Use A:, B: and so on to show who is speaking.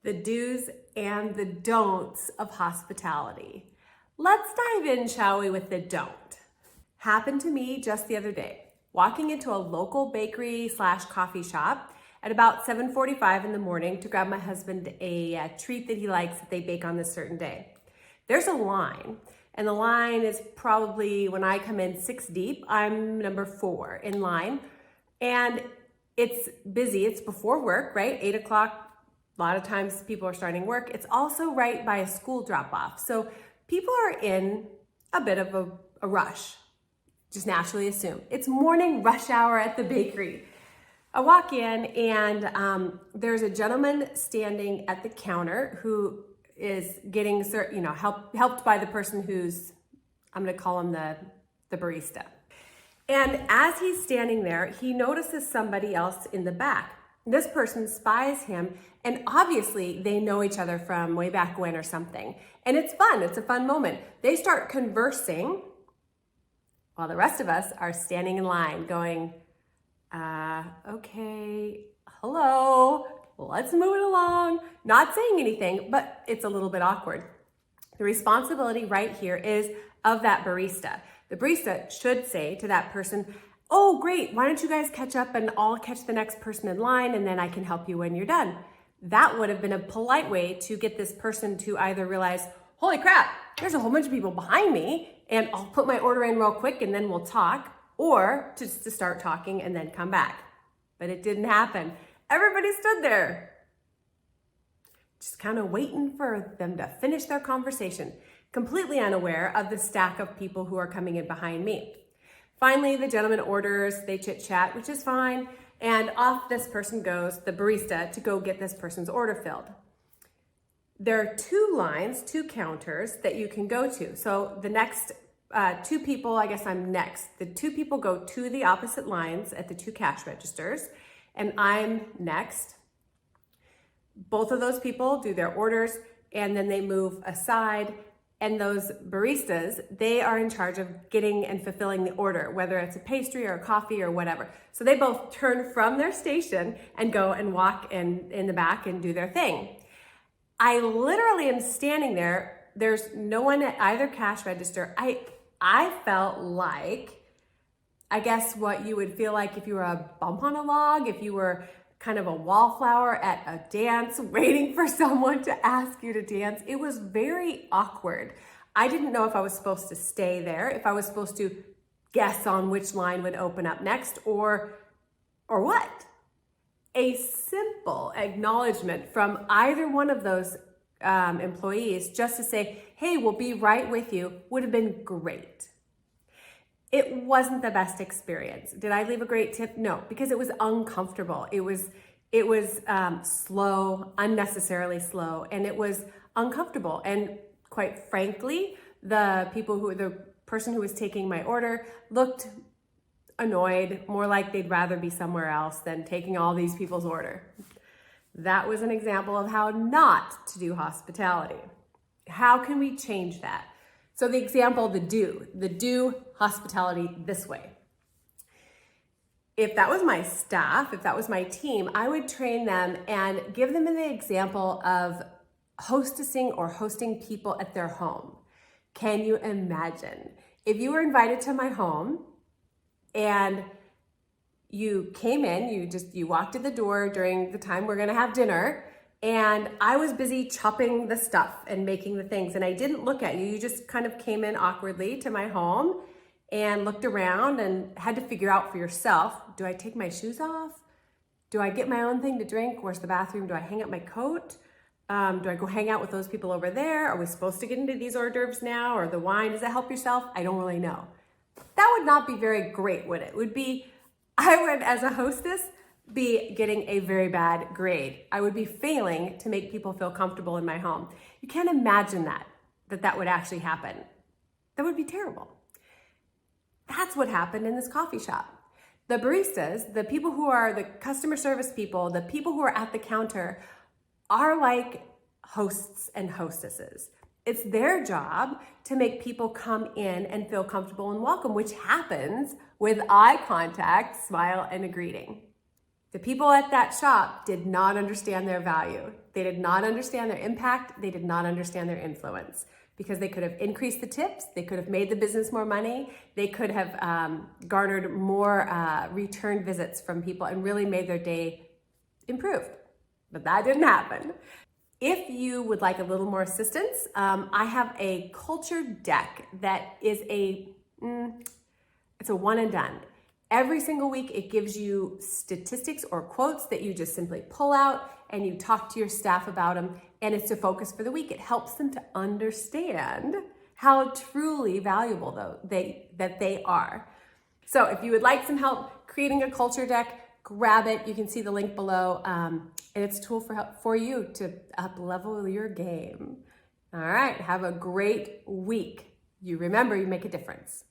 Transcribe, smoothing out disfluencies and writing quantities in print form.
A: The do's and the don'ts of hospitality. Let's dive in, shall we, with the don't. Happened to me just the other day. Walking into a local bakery / coffee shop at about 7:45 in the morning to grab my husband a treat that he likes that they bake on this certain day. There's a line, and the line is probably, when I come in 6 deep, I'm number 4 in line, and it's busy. It's before work, right? 8 o'clock. A lot of times people are starting work. It's also right by a school drop-off. So people are in a bit of a rush. Just naturally assume. It's morning rush hour at the bakery. I walk in and there's a gentleman standing at the counter who is getting helped by the person who's, I'm gonna call him the barista. And as he's standing there, he notices somebody else in the back. This person spies him, and obviously they know each other from way back when or something. And it's fun, it's a fun moment. They start conversing while the rest of us are standing in line going, okay, hello, let's move it along. Not saying anything, but it's a little bit awkward. The responsibility right here is of that barista. The barista should say to that person, oh, great, why don't you guys catch up and I'll catch the next person in line and then I can help you when you're done. That would have been a polite way to get this person to either realize, holy crap, there's a whole bunch of people behind me and I'll put my order in real quick and then we'll talk, or to start talking and then come back. But it didn't happen. Everybody stood there, just kind of waiting for them to finish their conversation, completely unaware of the stack of people who are coming in behind me. Finally, the gentleman orders, they chit chat, which is fine, and off this person goes, the barista, to go get this person's order filled. There are 2 lines, 2 counters that you can go to. So the next 2 people, I guess I'm next. The 2 people go to the opposite lines at the 2 cash registers, and I'm next. Both of those people do their orders, and then they move aside. And those baristas, they are in charge of getting and fulfilling the order, whether it's a pastry or a coffee or whatever. So they both turn from their station and go and walk in the back and do their thing. I literally am standing there. There's no one at either cash register. I felt like, I guess what you would feel like if you were a bump on a log, if you were kind of a wallflower at a dance waiting for someone to ask you to dance. It was very awkward. I didn't know if I was supposed to stay there, if I was supposed to guess on which line would open up next, or what. A simple acknowledgement from either one of those employees just to say, hey, we'll be right with you, would have been great. It wasn't the best experience. Did I leave a great tip? No, because it was uncomfortable. It was slow, unnecessarily slow, and it was uncomfortable. And quite frankly, the person who was taking my order looked annoyed, more like they'd rather be somewhere else than taking all these people's order. That was an example of how not to do hospitality. How can we change that? So the example, the do hospitality this way. If that was my staff, if that was my team, I would train them and give them an example of hostessing or hosting people at their home. Can you imagine if you were invited to my home and you came in, you walked in the door during the time we're gonna have dinner, and I was busy chopping the stuff and making the things, and I didn't look at you. You just kind of came in awkwardly to my home and looked around and had to figure out for yourself, do I take my shoes off? Do I get my own thing to drink? Where's the bathroom? Do I hang up my coat? Do I go hang out with those people over there? Are we supposed to get into these hors d'oeuvres now, or the wine? Does that help yourself? I don't really know. That would not be very great, would it? I would, as a hostess, be getting a very bad grade. I would be failing to make people feel comfortable in my home. You can't imagine that would actually happen. That would be terrible. That's what happened in this coffee shop. The baristas, the people who are the customer service people, the people who are at the counter are like hosts and hostesses. It's their job to make people come in and feel comfortable and welcome, which happens with eye contact, smile, and a greeting. The people at that shop did not understand their value. They did not understand their impact. They did not understand their influence, because they could have increased the tips. They could have made the business more money. They could have garnered more return visits from people and really made their day improved. But that didn't happen. If you would like a little more assistance, I have a culture deck that is it's a one and done. Every single week, it gives you statistics or quotes that you just simply pull out and you talk to your staff about them. And it's a focus for the week. It helps them to understand how truly valuable that they are. So if you would like some help creating a culture deck, grab it. You can see the link below. And it's a tool for you to up-level your game. All right, have a great week. You remember, you make a difference.